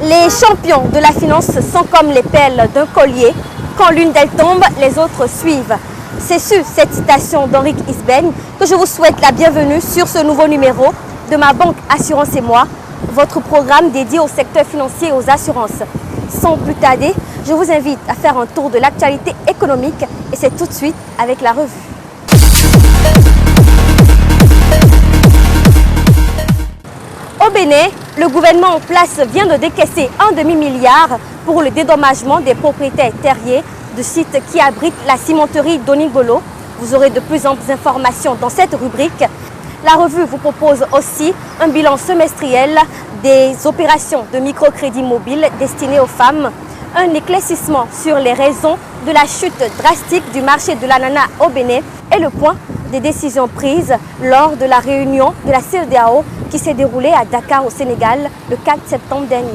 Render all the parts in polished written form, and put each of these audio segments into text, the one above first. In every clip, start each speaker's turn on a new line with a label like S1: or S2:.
S1: Les champions de la finance sont comme les perles d'un collier. Quand l'une d'elles tombe, les autres suivent. C'est sur cette citation d'Henrik Isbeng que je vous souhaite la bienvenue sur ce nouveau numéro de Ma Banque Assurance et Moi, votre programme dédié au secteur financier et aux assurances. Sans plus tarder, je vous invite à faire un tour de l'actualité économique et c'est tout de suite avec la revue. Au Bénin, le gouvernement en place vient de décaisser un demi-milliard pour le dédommagement des propriétaires terriers du site qui abrite la cimenterie d'Onigolo. Vous aurez de plus amples informations dans cette rubrique. La revue vous propose aussi un bilan semestriel des opérations de microcrédit mobile destinées aux femmes, un éclaircissement sur les raisons de la chute drastique du marché de l'ananas au Bénin et le point des décisions prises lors de la réunion de la CEDEAO qui s'est déroulée à Dakar au Sénégal le 4 septembre dernier.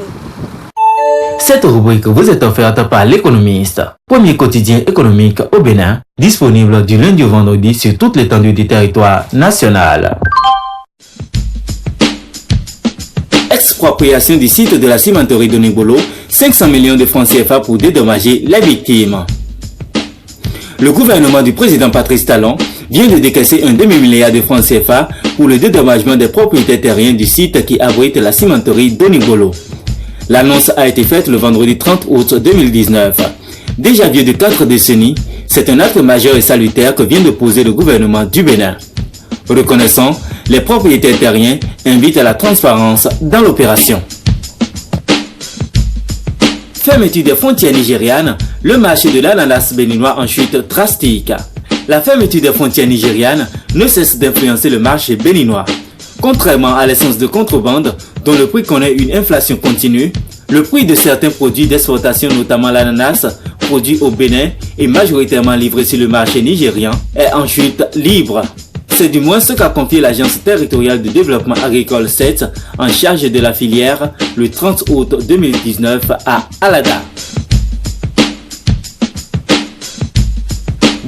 S2: Cette rubrique vous est offerte par l'Économiste, premier quotidien économique au Bénin, disponible du lundi au vendredi sur toute l'étendue du territoire national. Expropriation du site de la cimenterie d'Onigolo, 500 millions de francs CFA pour dédommager les victimes. Le gouvernement du président Patrice Talon vient de décaisser un demi-milliard de francs CFA pour le dédommagement des propriétaires terriens du site qui abrite la cimenterie d'Onigolo. L'annonce a été faite le vendredi 30 août 2019. Déjà vieux de 4 décennies, c'est un acte majeur et salutaire que vient de poser le gouvernement du Bénin. Reconnaissant, les propriétaires terriens invitent à la transparence dans l'opération. Fermeture des frontières nigérianes, le marché de l'ananas béninois en chute drastique. La fermeture des frontières nigérianes ne cesse d'influencer le marché béninois. Contrairement à l'essence de contrebande, dont le prix connaît une inflation continue, le prix de certains produits d'exportation, notamment l'ananas, produit au Bénin et majoritairement livré sur le marché nigérian, est en chute libre. C'est du moins ce qu'a confié l'Agence territoriale de développement agricole 7 en charge de la filière le 30 août 2019 à Alada.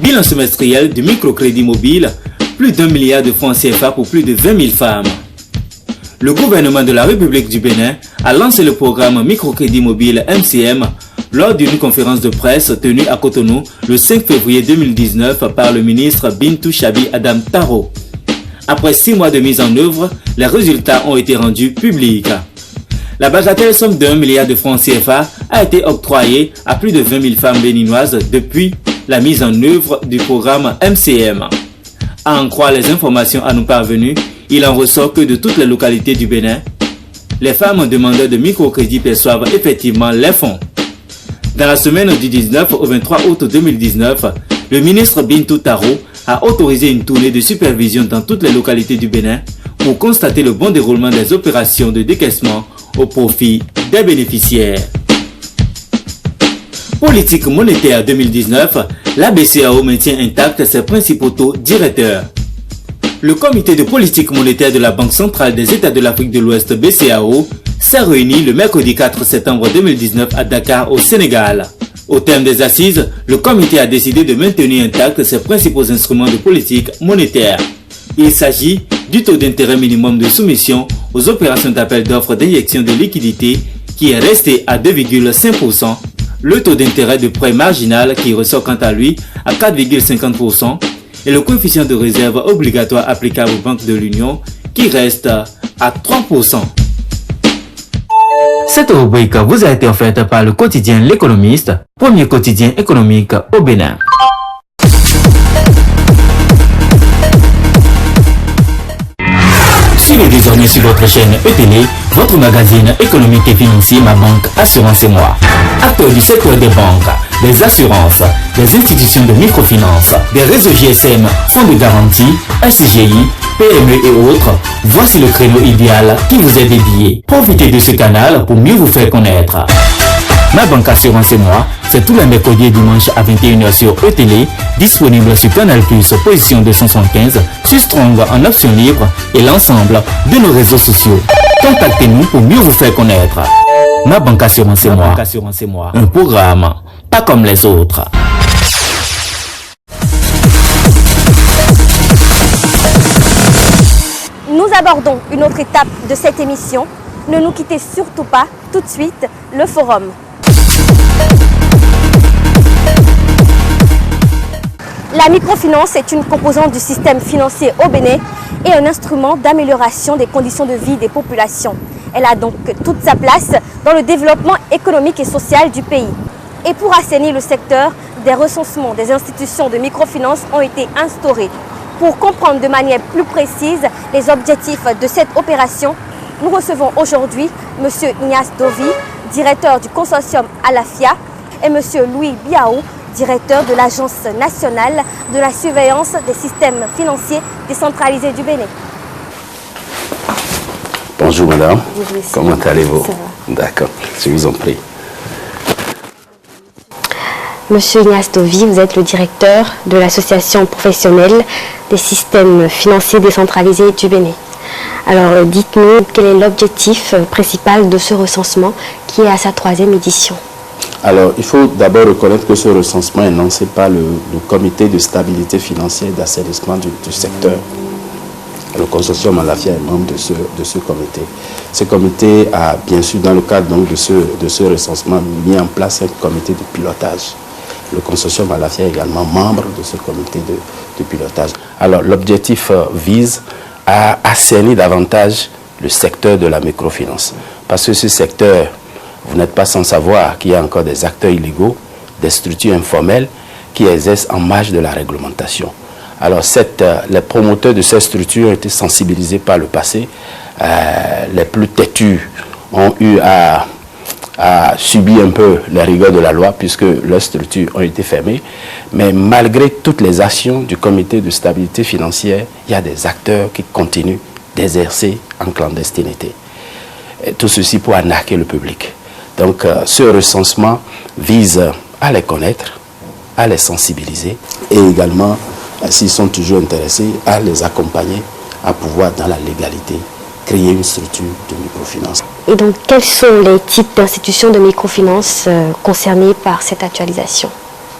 S2: Bilan semestriel du microcrédit mobile, plus d'1 milliard de francs CFA pour plus de 20 000 femmes. Le gouvernement de la République du Bénin a lancé le programme microcrédit mobile MCM lors d'une conférence de presse tenue à Cotonou le 5 février 2019 par le ministre Bintou Chabi Adam Taro. Après 6 mois de mise en œuvre, les résultats ont été rendus publics. La bagatelle somme de 1 milliard de francs CFA a été octroyée à plus de 20 000 femmes béninoises depuis la mise en œuvre du programme MCM. À en croire les informations à nous parvenues, il en ressort que de toutes les localités du Bénin, les femmes demandeurs de microcrédit perçoivent effectivement les fonds. Dans la semaine du 19 au 23 août 2019, le ministre Bintou Taro a autorisé une tournée de supervision dans toutes les localités du Bénin pour constater le bon déroulement des opérations de décaissement au profit des bénéficiaires. Politique monétaire 2019, la BCEAO maintient intact ses principaux taux directeurs. Le comité de politique monétaire de la Banque centrale des États de l'Afrique de l'Ouest BCEAO s'est réuni le mercredi 4 septembre 2019 à Dakar au Sénégal. Au terme des assises, le comité a décidé de maintenir intacts ses principaux instruments de politique monétaire. Il s'agit du taux d'intérêt minimum de soumission aux opérations d'appel d'offres d'injection de liquidités qui est resté à 2,5%, le taux d'intérêt de prêt marginal qui ressort quant à lui à 4,50% et le coefficient de réserve obligatoire applicable aux banques de l'Union qui reste à 3%. Cette rubrique vous a été offerte par le quotidien L'Économiste, premier quotidien économique au Bénin. Suivez désormais sur votre chaîne ETélé, votre magazine économique et financier Ma Banque Assurance et Moi. Acteurs du secteur des banques, des assurances, des institutions de microfinance, des réseaux GSM, fonds de garantie, SCGI, PME et autres, voici le créneau idéal qui vous est dédié. Profitez de ce canal pour mieux vous faire connaître. Ma Banque Assurance et Moi, c'est tous les mercredis et dimanches à 21h sur ETélé, disponible sur Canal+, position 275, sur Strong en option libre et l'ensemble de nos réseaux sociaux. Contactez-nous pour mieux vous faire connaître. Ma Banque Assurance et Moi, un programme pas comme les autres.
S1: Nous abordons une autre étape de cette émission, Ne nous quittez surtout pas, tout de suite, le forum. La microfinance est une composante du système financier au Bénin et un instrument d'amélioration des conditions de vie des populations. Elle a donc toute sa place dans le développement économique et social du pays. Et pour assainir le secteur, des recensements des institutions de microfinance ont été instaurés. Pour comprendre de manière plus précise les objectifs de cette opération, nous recevons aujourd'hui M. Ignace Dovi, directeur du consortium Alafia, et M. Louis Biao, directeur de l'Agence nationale de la surveillance des systèmes financiers décentralisés du Bénin.
S3: Bonjour madame,
S1: Bonjour,
S3: comment allez-vous? D'accord, je vous en prie.
S1: Monsieur Ignace Dovi, vous êtes le directeur de l'association professionnelle des systèmes financiers décentralisés du Bénin. Alors dites-nous quel est l'objectif principal de ce recensement qui est à sa 3e édition.
S3: Alors, il faut d'abord reconnaître que ce recensement est lancé par le comité de stabilité financière et d'assainissement du secteur. Le consortium Alafia est membre de ce comité. Ce comité a, bien sûr, dans le cadre donc, de ce recensement, mis en place un comité de pilotage. Le consortium Alafia est également membre de ce comité de pilotage. Alors, l'objectif vise à assainir davantage le secteur de la microfinance. Parce que ce secteur, vous n'êtes pas sans savoir qu'il y a encore des acteurs illégaux, des structures informelles qui exercent en marge de la réglementation. Alors, les promoteurs de ces structures ont été sensibilisés par le passé. Les plus têtus ont eu à subir un peu les rigueurs de la loi puisque leurs structures ont été fermées. Mais malgré toutes les actions du comité de stabilité financière, il y a des acteurs qui continuent d'exercer en clandestinité. Et tout ceci pour arnaquer le public. Donc, ce recensement vise à les connaître, à les sensibiliser et également, s'ils sont toujours intéressés, à les accompagner à pouvoir, dans la légalité, créer une structure de microfinance.
S1: Et donc, quels sont les types d'institutions de microfinance concernées par cette actualisation?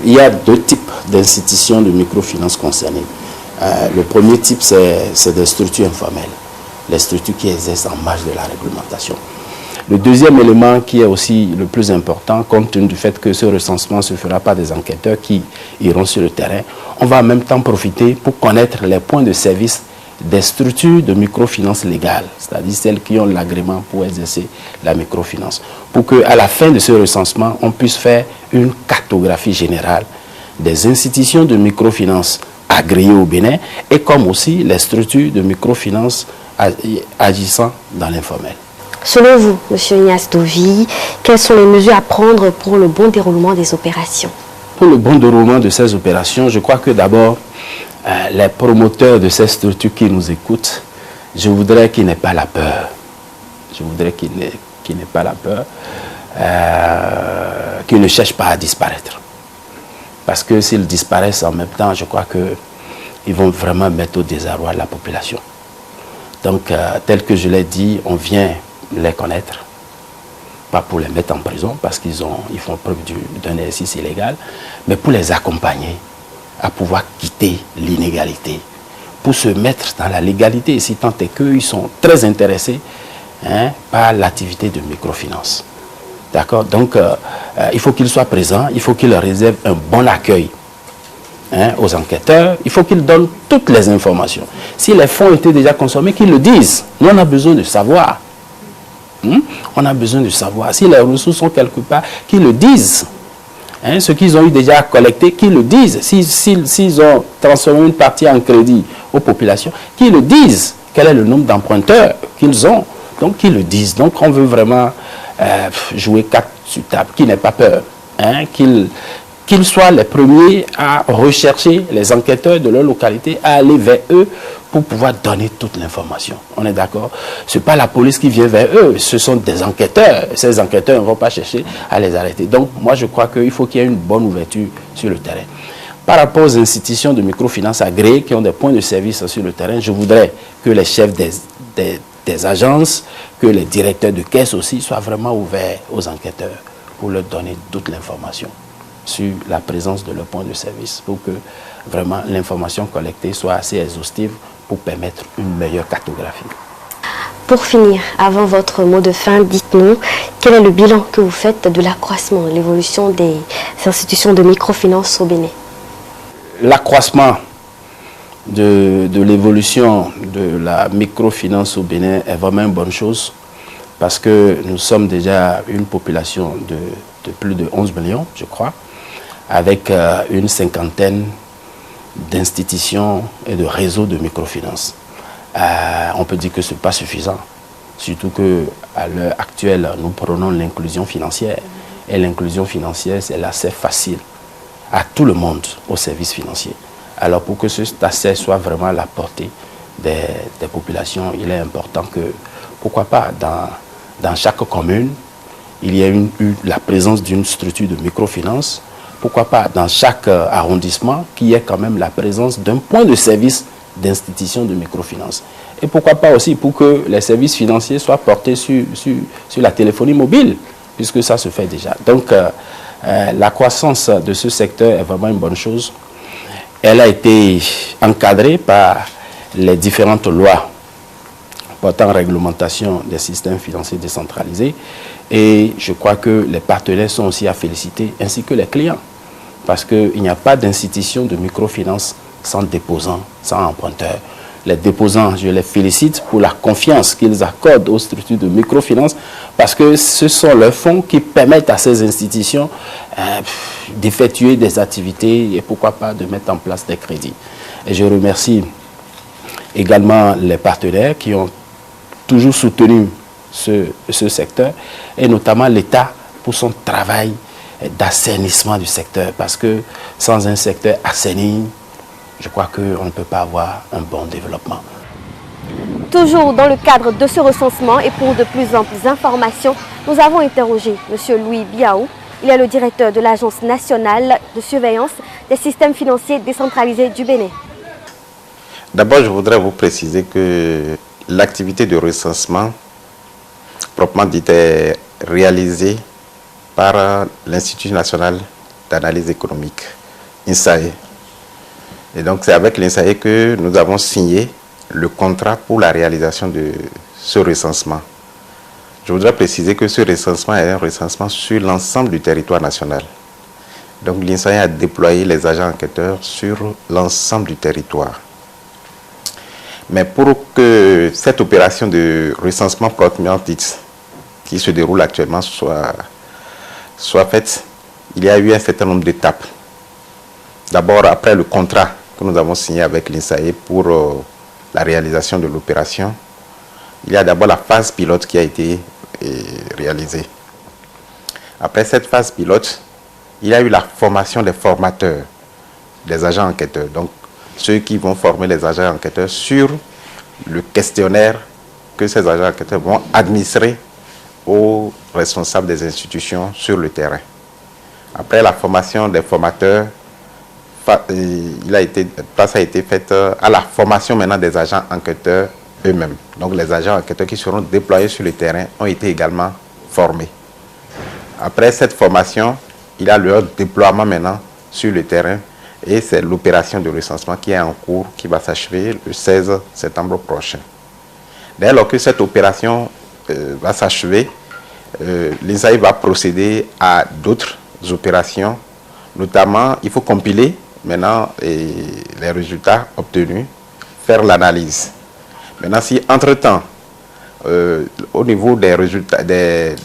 S3: Il y a 2 types d'institutions de microfinance concernées. Le premier type, c'est des structures informelles, les structures qui exercent en marge de la réglementation. Le deuxième élément qui est aussi le plus important, compte tenu du fait que ce recensement se fera par des enquêteurs qui iront sur le terrain, on va en même temps profiter pour connaître les points de service des structures de microfinance légales, c'est-à-dire celles qui ont l'agrément pour exercer la microfinance, pour qu'à la fin de ce recensement, on puisse faire une cartographie générale des institutions de microfinance agréées au Bénin et comme aussi les structures de microfinance agissant dans l'informel.
S1: Selon vous, M. Ignace Dovi, quelles sont les mesures à prendre pour le bon déroulement des opérations?
S3: Pour le bon déroulement de ces opérations, je crois que d'abord, les promoteurs de ces structures qui nous écoutent, je voudrais qu'ils n'aient pas la peur. Je voudrais qu'ils n'aient pas la peur, qu'ils ne cherchent pas à disparaître. Parce que s'ils disparaissent en même temps, je crois qu'ils vont vraiment mettre au désarroi la population. Donc, tel que je l'ai dit, on vient les connaître, pas pour les mettre en prison parce qu'ils font preuve d'un exercice illégal, mais pour les accompagner à pouvoir quitter l'inégalité, pour se mettre dans la légalité, si tant est qu'eux, ils sont très intéressés par l'activité de microfinance. D'accord? Donc, il faut qu'ils soient présents, il faut qu'ils leur réservent un bon accueil aux enquêteurs, il faut qu'ils donnent toutes les informations. Si les fonds étaient déjà consommés, qu'ils le disent. Nous, on a besoin de savoir. On a besoin de savoir. Si les ressources sont quelque part, qu'ils le disent. Ce qu'ils ont eu déjà à collecter, qu'ils le disent. S'ils ont transformé une partie en crédit aux populations, qu'ils le disent. Quel est le nombre d'emprunteurs qu'ils ont. Donc, qu'ils le disent. Donc, on veut vraiment jouer 4 sur table, qu'ils n'aient pas peur. Qu'ils soient les premiers à rechercher les enquêteurs de leur localité, à aller vers eux pour pouvoir donner toute l'information. On est d'accord? Ce n'est pas la police qui vient vers eux, ce sont des enquêteurs. Ces enquêteurs ne vont pas chercher à les arrêter. Donc, moi, je crois qu'il faut qu'il y ait une bonne ouverture sur le terrain. Par rapport aux institutions de microfinance agréées qui ont des points de service sur le terrain, je voudrais que les chefs des agences, que les directeurs de caisse aussi soient vraiment ouverts aux enquêteurs pour leur donner toute l'information sur la présence de leur point de service pour que vraiment l'information collectée soit assez exhaustive pour permettre une meilleure cartographie.
S1: pour finir, avant votre mot de fin, dites-nous quel est le bilan que vous faites de l'accroissement, l'évolution des institutions de microfinance au Bénin?
S3: L'accroissement de l'évolution de la microfinance au Bénin est vraiment une bonne chose parce que nous sommes déjà une population de plus de 11 millions, je crois, avec une cinquantaine d'institutions et de réseaux de microfinance. On peut dire que ce n'est pas suffisant, surtout qu'à l'heure actuelle, nous prenons l'inclusion financière. Et l'inclusion financière, c'est l'accès facile à tout le monde aux services financiers. Alors pour que cet accès soit vraiment à la portée des populations, il est important que, pourquoi pas, dans chaque commune, il y ait la présence d'une structure de microfinance. Pourquoi pas, dans chaque arrondissement, qu'il y ait quand même la présence d'un point de service d'institutions de microfinance. Et pourquoi pas aussi pour que les services financiers soient portés sur la téléphonie mobile, puisque ça se fait déjà. Donc, la croissance de ce secteur est vraiment une bonne chose. Elle a été encadrée par les différentes lois portant réglementation des systèmes financiers décentralisés. Et je crois que les partenaires sont aussi à féliciter, ainsi que les clients. Parce qu'il n'y a pas d'institution de microfinance sans déposants, sans emprunteurs. Les déposants, je les félicite pour la confiance qu'ils accordent aux structures de microfinance parce que ce sont leurs fonds qui permettent à ces institutions d'effectuer des activités et pourquoi pas de mettre en place des crédits. Et je remercie également les partenaires qui ont toujours soutenu ce secteur et notamment l'État pour son travail d'assainissement du secteur parce que sans un secteur assaini, je crois qu'on ne peut pas avoir un bon développement.
S1: Toujours dans le cadre de ce recensement et pour de plus amples informations, nous avons interrogé M. Louis Biaou. Il est le directeur de l'Agence nationale de surveillance des systèmes financiers décentralisés du Bénin.
S4: D'abord, je voudrais vous préciser que l'activité de recensement, proprement dit, est réalisée par l'Institut national d'analyse économique, INSAE. Et donc, c'est avec l'INSAE que nous avons signé le contrat pour la réalisation de ce recensement. Je voudrais préciser que ce recensement est un recensement sur l'ensemble du territoire national. Donc, l'INSAE a déployé les agents enquêteurs sur l'ensemble du territoire. Mais pour que cette opération de recensement proprement dite, qui se déroule actuellement, soit faite, il y a eu un certain nombre d'étapes. D'abord, après le contrat que nous avons signé avec l'INSAE pour la réalisation de l'opération, il y a d'abord la phase pilote qui a été réalisée. Après cette phase pilote, il y a eu la formation des formateurs, des agents enquêteurs. Donc, ceux qui vont former les agents enquêteurs sur le questionnaire que ces agents enquêteurs vont administrer aux responsables des institutions sur le terrain. Après la formation des formateurs, place a été faite à la formation maintenant des agents enquêteurs eux-mêmes. Donc les agents enquêteurs qui seront déployés sur le terrain ont été également formés. Après cette formation, il y a leur déploiement maintenant sur le terrain et c'est l'opération de recensement qui est en cours, qui va s'achever le 16 septembre prochain. Dès lors que cette opération va s'achever, l'INSAE va procéder à d'autres opérations, notamment il faut compiler maintenant les résultats obtenus, faire l'analyse. Maintenant, si entre-temps, au niveau des résultats, des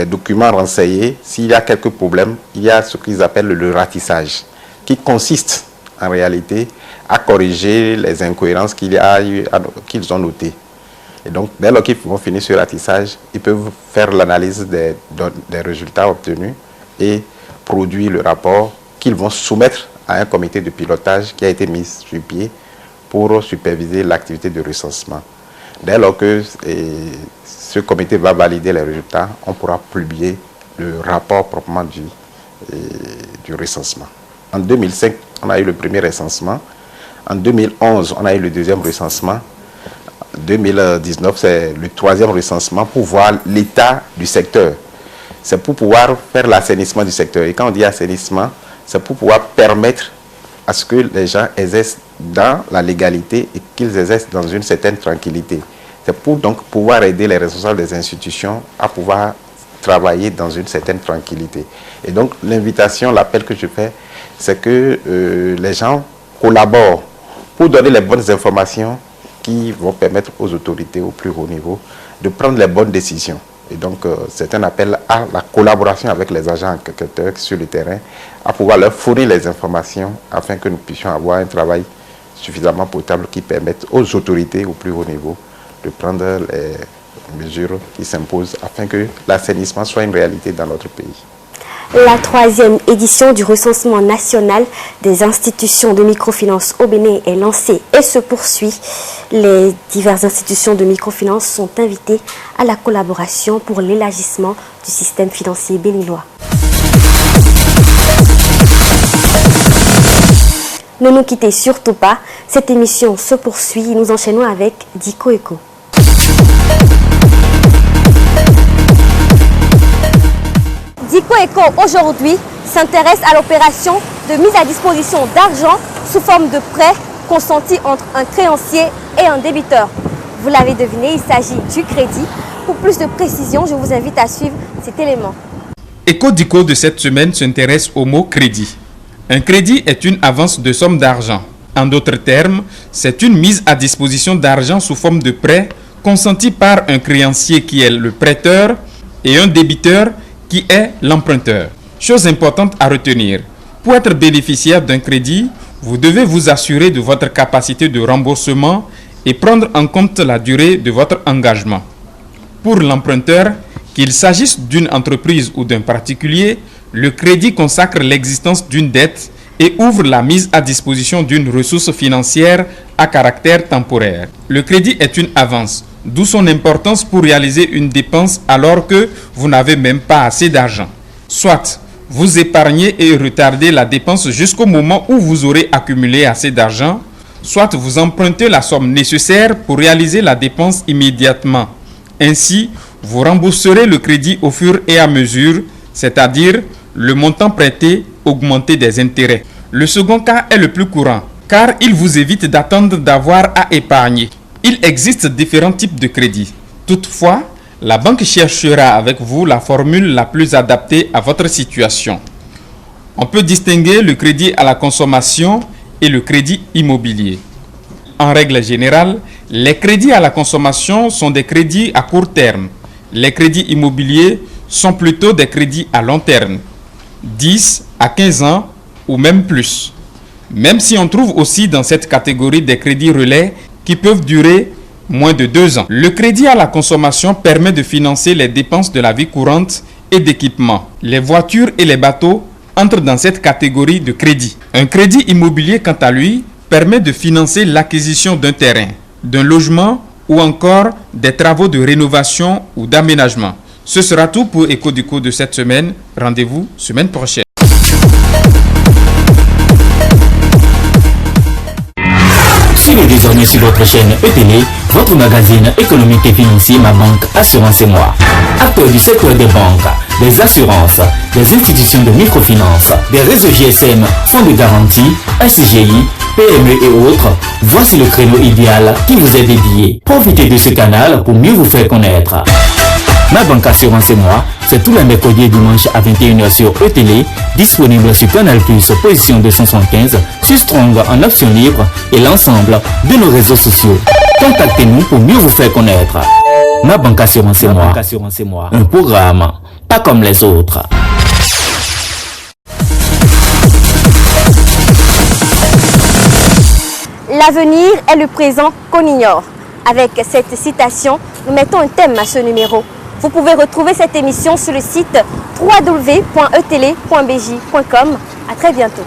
S4: documents renseignés, s'il y a quelques problèmes, il y a ce qu'ils appellent le ratissage, qui consiste en réalité à corriger les incohérences qu'ils ont notées. Et donc, dès lors qu'ils vont finir ce ratissage, ils peuvent faire l'analyse des résultats obtenus et produire le rapport qu'ils vont soumettre à un comité de pilotage qui a été mis sur pied pour superviser l'activité de recensement. Dès lors que ce comité va valider les résultats, on pourra publier le rapport proprement du recensement. En 2005, on a eu le premier recensement. En 2011, on a eu le deuxième recensement. En 2019, c'est le troisième recensement pour voir l'état du secteur. C'est pour pouvoir faire l'assainissement du secteur. Et quand on dit assainissement, c'est pour pouvoir permettre à ce que les gens exercent dans la légalité et qu'ils exercent dans une certaine tranquillité. C'est pour donc pouvoir aider les responsables des institutions à pouvoir travailler dans une certaine tranquillité. Et donc l'invitation, l'appel que je fais, c'est que les gens collaborent pour donner les bonnes informations qui vont permettre aux autorités au plus haut niveau de prendre les bonnes décisions. Et donc c'est un appel à la collaboration avec les agents enquêteurs sur le terrain, à pouvoir leur fournir les informations afin que nous puissions avoir un travail suffisamment potable qui permette aux autorités au plus haut niveau de prendre les mesures qui s'imposent afin que l'assainissement soit une réalité dans notre pays.
S1: La 3e édition du recensement national des institutions de microfinance au Bénin est lancée et se poursuit. Les diverses institutions de microfinance sont invitées à la collaboration pour l'élargissement du système financier béninois. Ne nous quittez surtout pas, cette émission se poursuit. Nous enchaînons avec Diko Eco. Diko Eco aujourd'hui s'intéresse à l'opération de mise à disposition d'argent sous forme de prêt consenti entre un créancier et un débiteur. Vous l'avez deviné, il s'agit du crédit. Pour plus de précision, je vous invite à suivre cet élément.
S5: Eco Diko de cette semaine s'intéresse au mot crédit. Un crédit est une avance de somme d'argent. En d'autres termes, c'est une mise à disposition d'argent sous forme de prêt consenti par un créancier qui est le prêteur et un débiteur qui est l'emprunteur. Chose importante à retenir, pour être bénéficiaire d'un crédit, vous devez vous assurer de votre capacité de remboursement et prendre en compte la durée de votre engagement. Pour l'emprunteur, qu'il s'agisse d'une entreprise ou d'un particulier, le crédit consacre l'existence d'une dette et ouvre la mise à disposition d'une ressource financière à caractère temporaire. Le crédit est une avance, d'où son importance pour réaliser une dépense alors que vous n'avez même pas assez d'argent. Soit vous épargnez et retardez la dépense jusqu'au moment où vous aurez accumulé assez d'argent, soit vous empruntez la somme nécessaire pour réaliser la dépense immédiatement. Ainsi, vous rembourserez le crédit au fur et à mesure, c'est-à-dire le montant prêté augmenté des intérêts. Le second cas est le plus courant, car il vous évite d'attendre d'avoir à épargner. Il existe différents types de crédits. Toutefois, la banque cherchera avec vous la formule la plus adaptée à votre situation. On peut distinguer le crédit à la consommation et le crédit immobilier. En règle générale, les crédits à la consommation sont des crédits à court terme. Les crédits immobiliers sont plutôt des crédits à long terme, 10 à 15 ans ou même plus. Même si on trouve aussi dans cette catégorie des crédits relais qui peuvent durer moins de 2 ans. Le crédit à la consommation permet de financer les dépenses de la vie courante et d'équipement. Les voitures et les bateaux entrent dans cette catégorie de crédit. Un crédit immobilier, quant à lui, permet de financer l'acquisition d'un terrain, d'un logement ou encore des travaux de rénovation ou d'aménagement. Ce sera tout pour Eco Diko de cette semaine. Rendez-vous semaine prochaine.
S2: Suivez désormais sur votre chaîne ETélé, votre magazine économique et financier Ma Banque Assurance et Moi. Acteurs du secteur des banques, des assurances, des institutions de microfinance, des réseaux GSM, fonds de garantie, SCGI, PME et autres, voici le créneau idéal qui vous est dédié. Profitez de ce canal pour mieux vous faire connaître. Ma Banque Assurance et Moi, c'est tous les mercredis et dimanches à 21h sur ETélé, disponible sur Canal+, position 275, sur Strong en option libre et l'ensemble de nos réseaux sociaux. Contactez-nous pour mieux vous faire connaître. Ma Banque Assurance et Moi, un programme pas comme les autres.
S1: L'avenir est le présent qu'on ignore. Avec cette citation, nous mettons un thème à ce numéro. Vous pouvez retrouver cette émission sur le site www.etele.bj.com. À très bientôt.